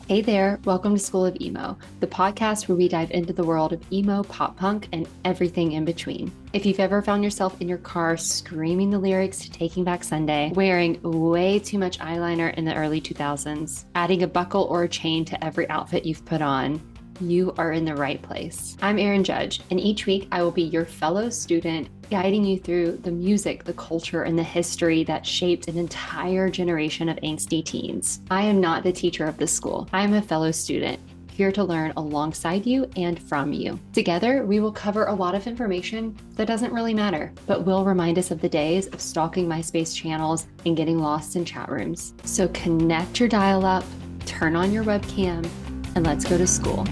Hey there, welcome to School of Emo, the podcast where we dive into the world of emo, pop punk, and everything in between. If you've ever found yourself in your car screaming the lyrics to Taking Back Sunday, wearing way too much eyeliner in the early 2000s, adding a buckle or a chain to every outfit you've put on, you are in the right place. I'm Erin Judge, and each week I will be your fellow student, guiding you through the music, the culture, and the history that shaped an entire generation of angsty teens. I am not the teacher of this school. I am a fellow student, here to learn alongside you and from you. Together, we will cover a lot of information that doesn't really matter, but will remind us of the days of stalking MySpace channels and getting lost in chat rooms. So connect your dial up, turn on your webcam, and let's go to School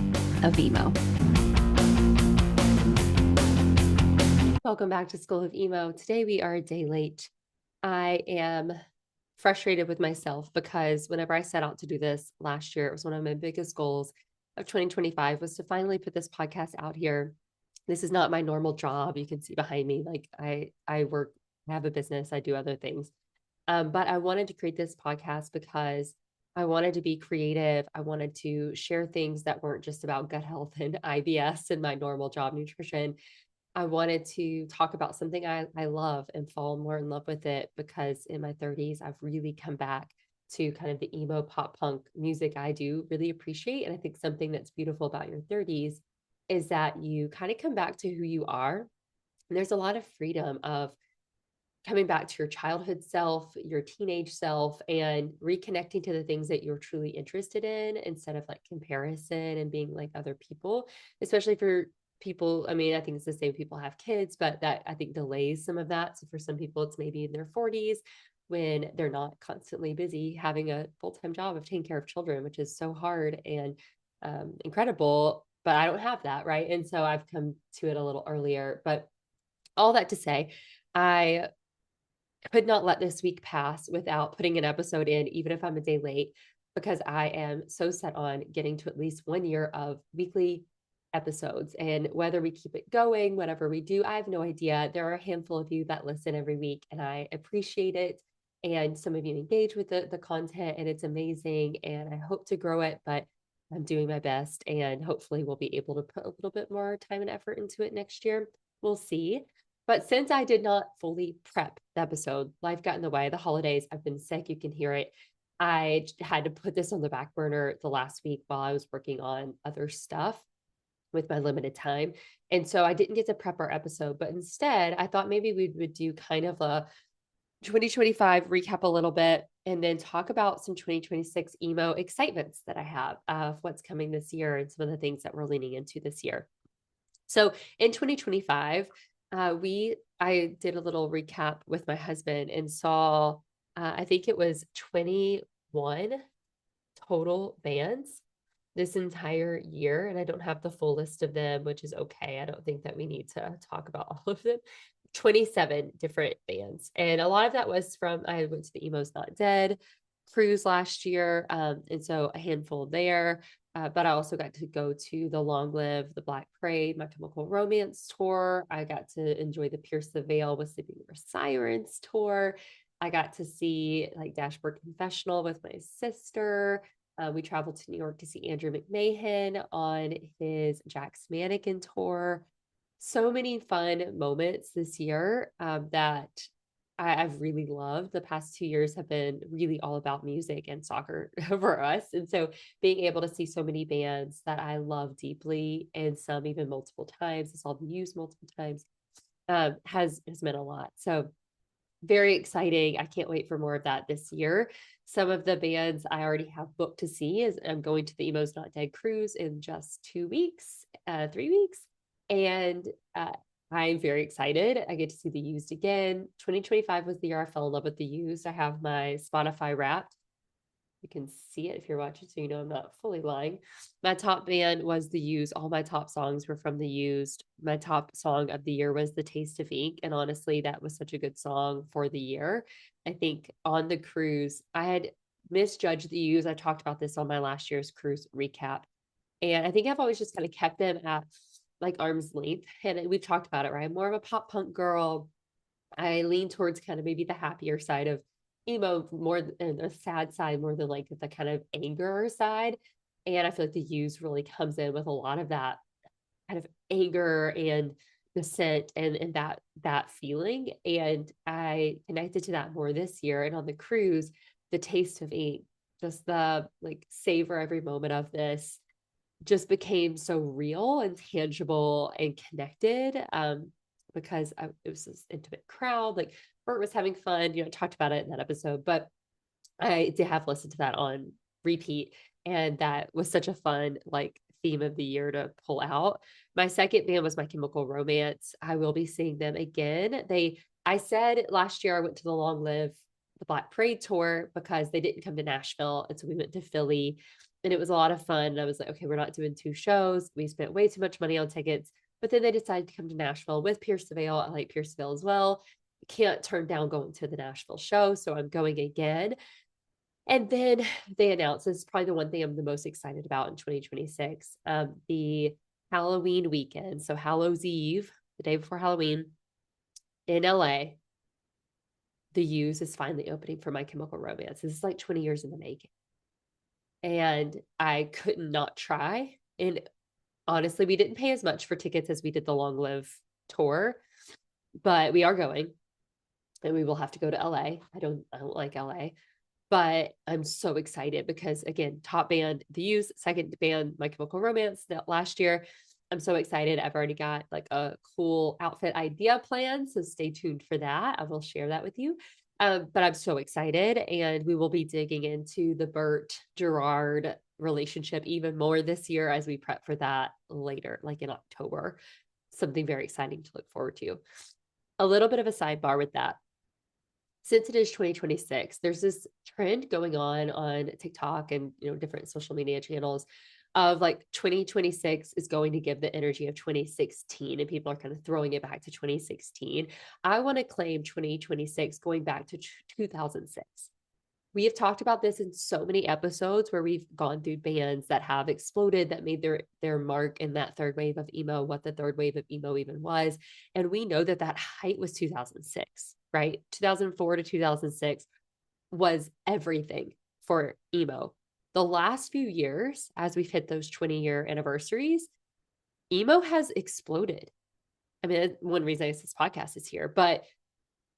of Emo. Welcome back to School of Emo. Today we are a day late. I am frustrated with myself because whenever I set out to do this last year, it was one of my biggest goals of 2025 was to finally put this podcast out here. This is not my normal job. You can see behind me, like I work, I have a business, I do other things. But I wanted to create this podcast because I wanted to be creative. I wanted to share things that weren't just about gut health and IBS and my normal job nutrition. I wanted to talk about something I love and fall more in love with it because in my 30s, I've really come back to kind of the emo pop punk music I do really appreciate. And I think something that's beautiful about your 30s is that you kind of come back to who you are. And there's a lot of freedom of coming back to your childhood self, your teenage self, and reconnecting to the things that you're truly interested in instead of like comparison and being like other people, especially for people. I mean, I think it's the same people have kids, but that I think delays some of that. So for some people, it's maybe in their 40s when they're not constantly busy having a full-time job of taking care of children, which is so hard and incredible. But I don't have that, right? And so I've come to it a little earlier. But all that to say, I could not let this week pass without putting an episode in, even if I'm a day late, because I am so set on getting to at least 1 year of weekly episodes. And whether we keep it going, whatever we do, I have no idea. There are a handful of you that listen every week, and I appreciate it. And some of you engage with the content, and it's amazing. And I hope to grow it, but I'm doing my best. And hopefully, we'll be able to put a little bit more time and effort into it next year. We'll see. But since I did not fully prep the episode, life got in the way. The holidays, I've been sick. You can hear it. I had to put this on the back burner the last week while I was working on other stuff with my limited time. And so I didn't get to prep our episode, but instead, I thought maybe we would do kind of a 2025 recap a little bit and then talk about some 2026 emo excitements that I have of what's coming this year and some of the things that we're leaning into this year. So in 2025, I did a little recap with my husband and saw I think it was 21 total bands this entire year. And I don't have the full list of them, which is okay. I don't think that we need to talk about all of them. 27 different bands. And a lot of that was from, I went to the Emo's Not Dead cruise last year. And so a handful there. But I also got to go to the Long Live the Black Parade, My Chemical Romance tour. I got to enjoy the Pierce the Veil with Sleeping With Sirens tour. I got to see like Dashboard Confessional with my sister. We traveled to New York to see Andrew McMahon on his Jack's Mannequin tour. So many fun moments this year that I've really loved. The past 2 years have been really all about music and soccer for us. And so being able to see so many bands that I love deeply and some even multiple times, I saw them used multiple times, has meant a lot. So very exciting. I can't wait for more of that this year. Some of the bands I already have booked to see is I'm going to the Emo's Not Dead cruise in just 2 weeks, 3 weeks. And I'm very excited. I get to see the Used again. 2025 was the year I fell in love with the Used. I have my Spotify Wrapped. You can see it if you're watching, so you know I'm not fully lying. My top band was the Used. All my top songs were from the Used. My top song of the year was The Taste of Ink. And honestly, that was such a good song for the year. I think on the cruise, I had misjudged the Used. I talked about this on my last year's cruise recap. And I think I've always just kind of kept them at like arm's length. And we've talked about it, right? I'm more of a pop punk girl. I lean towards kind of maybe the happier side of emo more than the sad side more than like the kind of anger side. And I feel like the Used really comes in with a lot of that kind of anger and dissent and that feeling. And I connected to that more this year. And on the cruise, the taste of ink, just the like savor every moment of this just became so real and tangible and connected. Because it was this intimate crowd. Like Bert was having fun, I talked about it in that episode, but I did have listened to that on repeat. And that was such a fun, like, theme of the year to pull out. My second band was My Chemical Romance. I will be seeing them again. I said last year I went to the Long Live the Black Parade tour because they didn't come to Nashville. And so we went to Philly and it was a lot of fun. And I was like, okay, we're not doing 2 shows. We spent way too much money on tickets. But then they decided to come to Nashville with Pierce the Veil. I like Pierce the Veil as well. Can't turn down going to the Nashville show. So I'm going again. And then they announced, this is probably the one thing I'm the most excited about in 2026, the Halloween weekend. So Hallows Eve, the day before Halloween in LA, the Used is finally opening for My Chemical Romance. This is like 20 years in the making. And I could not try. And honestly, we didn't pay as much for tickets as we did the Long Live tour, but we are going and we will have to go to LA. I don't like LA. But I'm so excited because, again, top band, The Used, second band, My Chemical Romance, that last year. I'm so excited. I've already got like a cool outfit idea plan. So stay tuned for that. I will share that with you. But I'm so excited. And we will be digging into the Bert Gerard relationship even more this year as we prep for that later, like in October. Something very exciting to look forward to. A little bit of a sidebar with that. Since it is 2026, there's this trend going on TikTok and different social media channels of like 2026 is going to give the energy of 2016 and people are kind of throwing it back to 2016. I want to claim 2026 going back to 2006. We have talked about this in so many episodes where we've gone through bands that have exploded, that made their mark in that third wave of emo, what the third wave of emo even was. And we know that height was 2006, right? 2004 to 2006 was everything for emo. The last few years, as we've hit those 20-year anniversaries, emo has exploded. I mean, one reason this podcast is here, but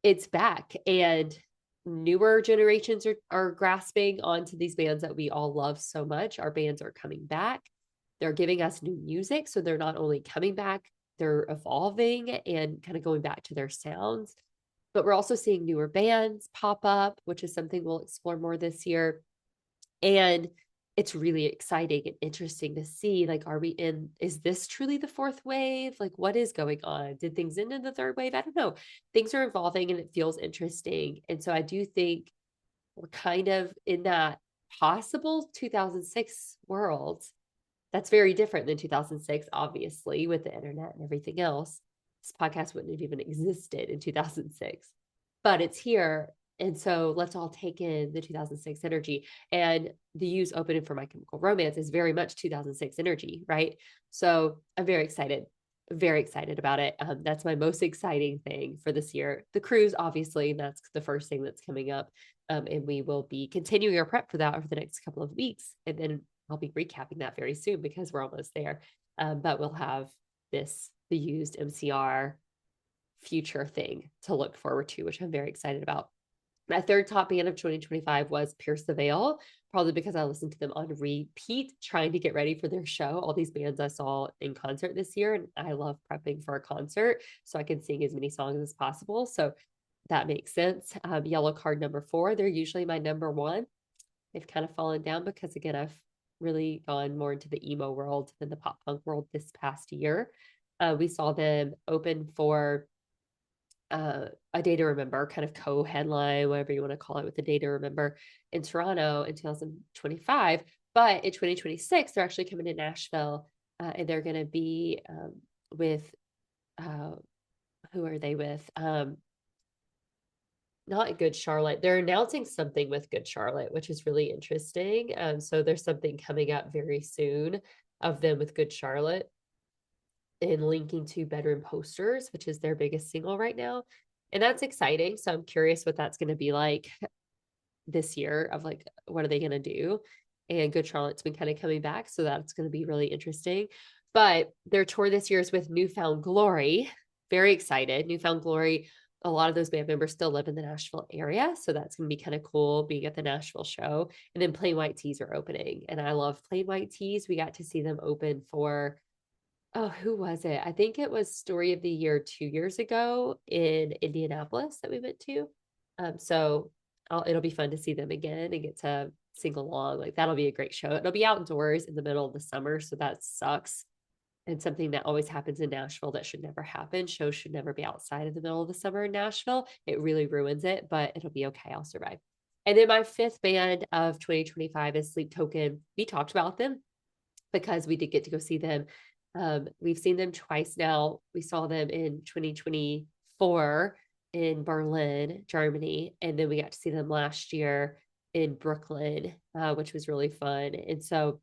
it's back. And newer generations are grasping onto these bands that we all love so much. Our bands are coming back. They're giving us new music. So they're not only coming back, they're evolving and kind of going back to their sounds. But we're also seeing newer bands pop up, which is something we'll explore more this year. And it's really exciting and interesting to see, like, is this truly the fourth wave? Like, what is going on? Did things end in the third wave? I don't know. Things are evolving and it feels interesting. And so I do think we're kind of in that possible 2006 world. That's very different than 2006, obviously, with the internet and everything else. This podcast wouldn't have even existed in 2006, but it's here. And so let's all take in the 2006 energy. And the Used opening for My Chemical Romance is very much 2006 energy, right? So I'm very excited about it. That's my most exciting thing for this year. The cruise, obviously, that's the first thing that's coming up. And we will be continuing our prep for that over the next couple of weeks. And then I'll be recapping that very soon because we're almost there. But we'll have the Used MCR future thing to look forward to, which I'm very excited about. My third top band of 2025 was Pierce the Veil, probably because I listened to them on repeat, trying to get ready for their show. All these bands I saw in concert this year, and I love prepping for a concert so I can sing as many songs as possible. So that makes sense. Yellow Card number 4, they're usually my number 1. They've kind of fallen down because, again, I've really gone more into the emo world than the pop punk world this past year. We saw them open for A Day to Remember, kind of co-headline, whatever you want to call it, with A Day to Remember in Toronto in 2025. But in 2026, they're actually coming to Nashville, and they're going to be with, who are they with? Not Good Charlotte. They're announcing something with Good Charlotte, which is really interesting. So there's something coming up very soon of them with Good Charlotte and linking to Bedroom Posters, which is their biggest single right now. And that's exciting. So I'm curious what that's going to be like this year, of like, what are they going to do? and Good Charlotte's been kind of coming back. So that's going to be really interesting. But their tour this year is with Newfound Glory. Very excited. Newfound Glory, a lot of those band members still live in the Nashville area. So that's going to be kind of cool being at the Nashville show. And then Plain White Tees are opening. And I love Plain White Tees. We got to see them open for, oh, who was it? I think it was Story of the Year 2 years ago in Indianapolis that we went to. So it'll be fun to see them again and get to sing along. Like that'll be a great show. It'll be outdoors in the middle of the summer, so that sucks. And something that always happens in Nashville that should never happen. Shows should never be outside of the middle of the summer in Nashville. It really ruins it, but it'll be okay. I'll survive. And then my fifth band of 2025 is Sleep Token. We talked about them because we did get to go see them. We've seen them twice now. We saw them in 2024 in Berlin, Germany, and then we got to see them last year in Brooklyn, which was really fun. And so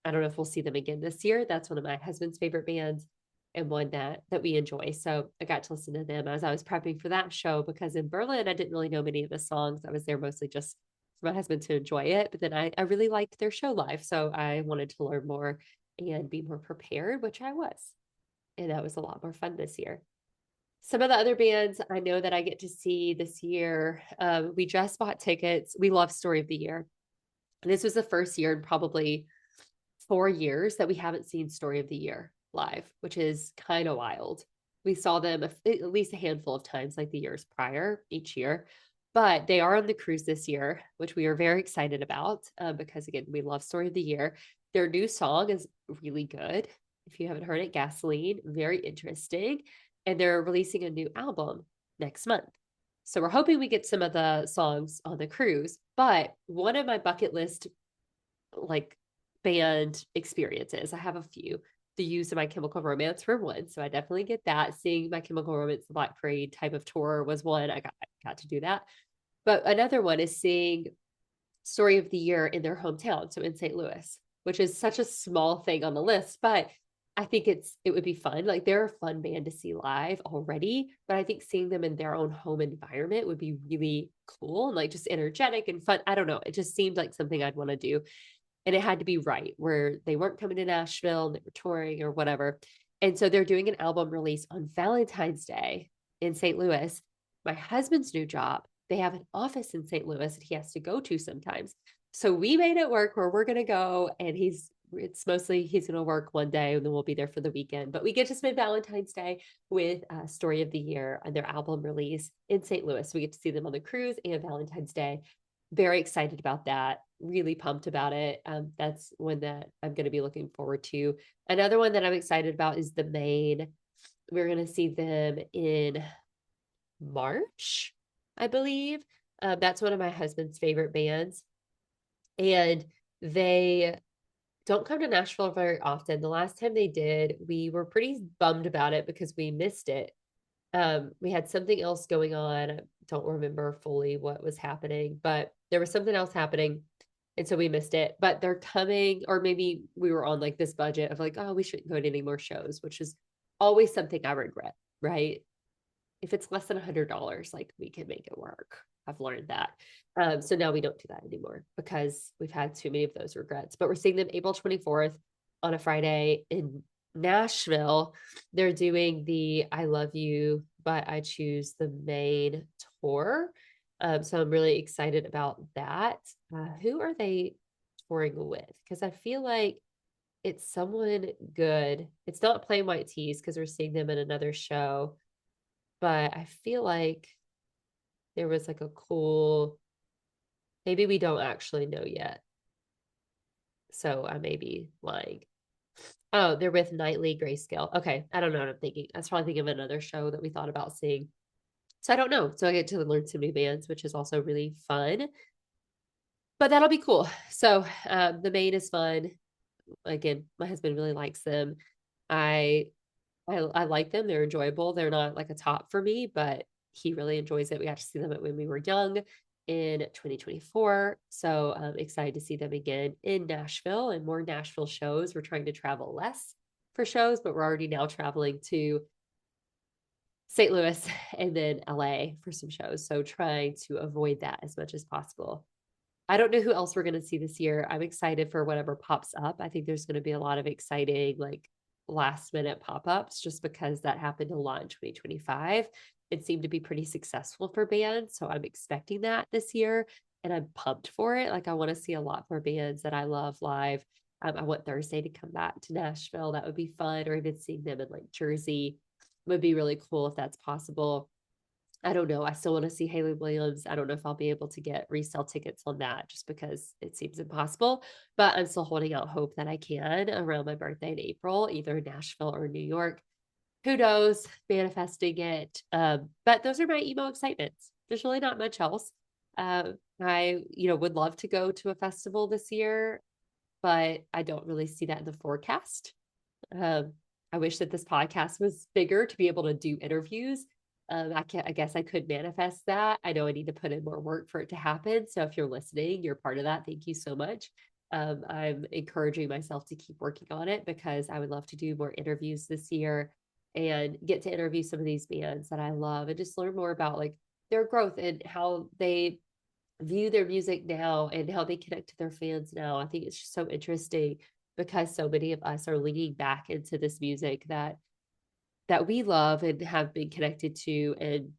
I don't know if we'll see them again this year. That's one of my husband's favorite bands and one that we enjoy. So I got to listen to them as I was prepping for that show, because in Berlin, I didn't really know many of the songs. I was there mostly just for my husband to enjoy it. But then I really liked their show live. So I wanted to learn more and be more prepared, which I was. And that was a lot more fun this year. Some of the other bands I know that I get to see this year, we just bought tickets. We love Story of the Year. This was the first year in probably 4 years that we haven't seen Story of the Year live, which is kind of wild. We saw them at least a handful of times, like the years prior, each year. But they are on the cruise this year, which we are very excited about because, again, we love Story of the Year. Their new song is really good. If you haven't heard it, Gasoline, very interesting. And they're releasing a new album next month. So we're hoping we get some of the songs on the cruise. But one of my bucket list, like, band experiences, I have a few. The use of My Chemical Romance for one. So I definitely get that. Seeing My Chemical Romance, the Black Parade type of tour was one. I got to do that. But another one is seeing Story of the Year in their hometown, so in St. Louis, which is such a small thing on the list, but I think it would be fun. Like they're a fun band to see live already, but I think seeing them in their own home environment would be really cool and like just energetic and fun. I don't know. It just seemed like something I'd want to do. And it had to be right where they weren't coming to Nashville and they were touring or whatever. And so they're doing an album release on Valentine's Day in St. Louis. My husband's new job, they have an office in St. Louis that he has to go to sometimes. So we made it work where we're going to go, and it's mostly he's going to work one day and then we'll be there for the weekend. But we get to spend Valentine's Day with Story of the Year and their album release in St. Louis. So we get to see them on the cruise and Valentine's Day. Very excited about that. Really pumped about it. That's one that I'm going to be looking forward to. Another one that I'm excited about is The Maine. We're going to see them in March, I believe. That's one of my husband's favorite bands. And they don't come to Nashville very often. The last time they did, we were pretty bummed about it because we missed it. We had something else going on. I don't remember fully what was happening, but there was something else happening. And so we missed it, but they're coming, or maybe we were on like this budget of like, oh, we shouldn't go to any more shows, which is always something I regret, right? If it's less than $100, like we can make it work. I've learned that. So now we don't do that anymore because we've had too many of those regrets. But we're seeing them April 24th on a Friday in Nashville. They're doing the I Love You, but I Choose the Maine tour. So I'm really excited about that. Who are they touring with? Because I feel like it's someone good. It's not Plain White Tees because we're seeing them in another show. But I feel like there was like a cool, maybe we don't actually know yet. So I may be lying. Oh, they're with Nightly Grayscale. Okay. I don't know what I'm thinking. I was probably thinking of another show that we thought about seeing. So I don't know. So I get to learn some new bands, which is also really fun. But that'll be cool. So The Maine is fun. Again, my husband really likes them. I like them. They're enjoyable. They're not like a top for me, but he really enjoys it. We got to see them when we were young in 2024. So I'm excited to see them again in Nashville and more Nashville shows. We're trying to travel less for shows, but we're already now traveling to St. Louis and then LA for some shows. So trying to avoid that as much as possible. I don't know who else we're going to see this year. I'm excited for whatever pops up. I think there's going to be a lot of exciting, like last minute pop ups just because that happened a lot in 2025. It seemed to be pretty successful for bands. So I'm expecting that this year and I'm pumped for it. Like, I want to see a lot more bands that I love live. I want Thursday to come back to Nashville. That would be fun, or even seeing them in like Jersey would be really cool if that's possible. I don't know. I still want to see Haley Williams. I don't know if I'll be able to get resale tickets on that just because it seems impossible, but I'm still holding out hope that I can around my birthday in April, either Nashville or New York. Who knows? Manifesting it. But those are my emo excitements. There's really not much else. I, would love to go to a festival this year, but I don't really see that in the forecast. Um, I wish that this podcast was bigger to be able to do interviews. I guess I could manifest that. I know I need to put in more work for it to happen. So if you're listening, you're part of that. Thank you so much. I'm encouraging myself to keep working on it because I would love to do more interviews this year and get to interview some of these bands that I love and just learn more about like their growth and how they view their music now and how they connect to their fans now. I think it's just so interesting because so many of us are leaning back into this music that we love and have been connected to, and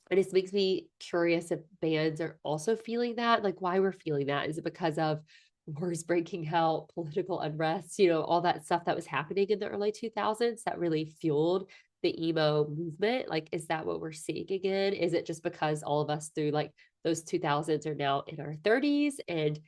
it makes me curious if bands are also feeling that, like why we're feeling that. Is it because of wars breaking out, political unrest, all that stuff that was happening in the early 2000s that really fueled the emo movement? Like, is that what we're seeing again? Is it just because all of us through like those 2000s are now in our 30s and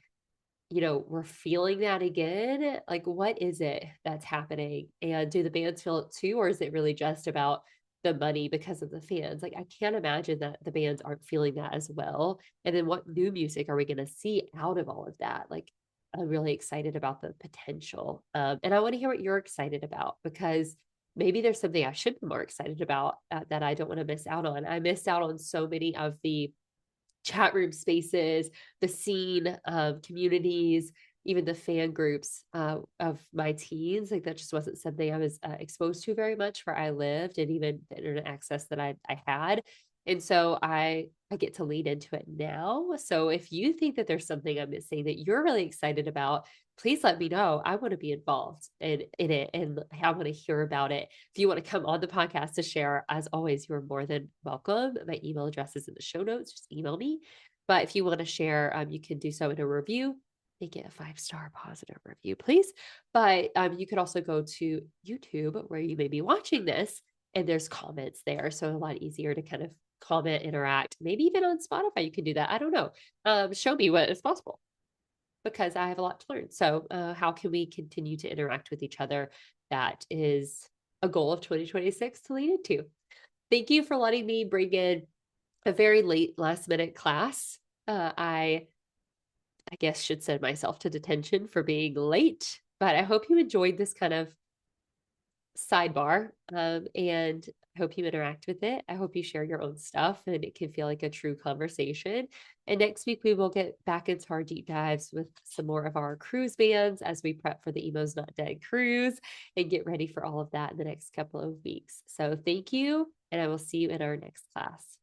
we're feeling that again? Like, what is it that's happening? And do the bands feel it too? Or is it really just about the money because of the fans? Like, I can't imagine that the bands aren't feeling that as well. And then what new music are we going to see out of all of that? Like, I'm really excited about the potential. And I want to hear what you're excited about because maybe there's something I should be more excited about that I don't want to miss out on. I missed out on so many of the chat room spaces, the scene, communities, even the fan groups of my teens. Like, that just wasn't something I was exposed to very much where I lived, and even the internet access that I had. And so I get to lean into it now. So if you think that there's something I'm missing that you're really excited about, please let me know. I want to be involved in it, and I want to hear about it. If you want to come on the podcast to share, as always, you're more than welcome. My email address is in the show notes. Just email me. But if you want to share, you can do so in a review. Make it a 5-star positive review, please. But you could also go to YouTube where you may be watching this, and there's comments there. So a lot easier to kind of comment, interact. Maybe even on Spotify, you can do that. I don't know. Show me what is possible because I have a lot to learn. So, how can we continue to interact with each other? That is a goal of 2026 to lead into. Thank you for letting me bring in a very late last minute class. I guess should send myself to detention for being late, but I hope you enjoyed this kind of sidebar, and I hope you interact with it. I hope you share your own stuff and it can feel like a true conversation. And next week, we will get back into our deep dives with some more of our cruise bands as we prep for the Emo's Not Dead cruise and get ready for all of that in the next couple of weeks. So thank you, and I will see you in our next class.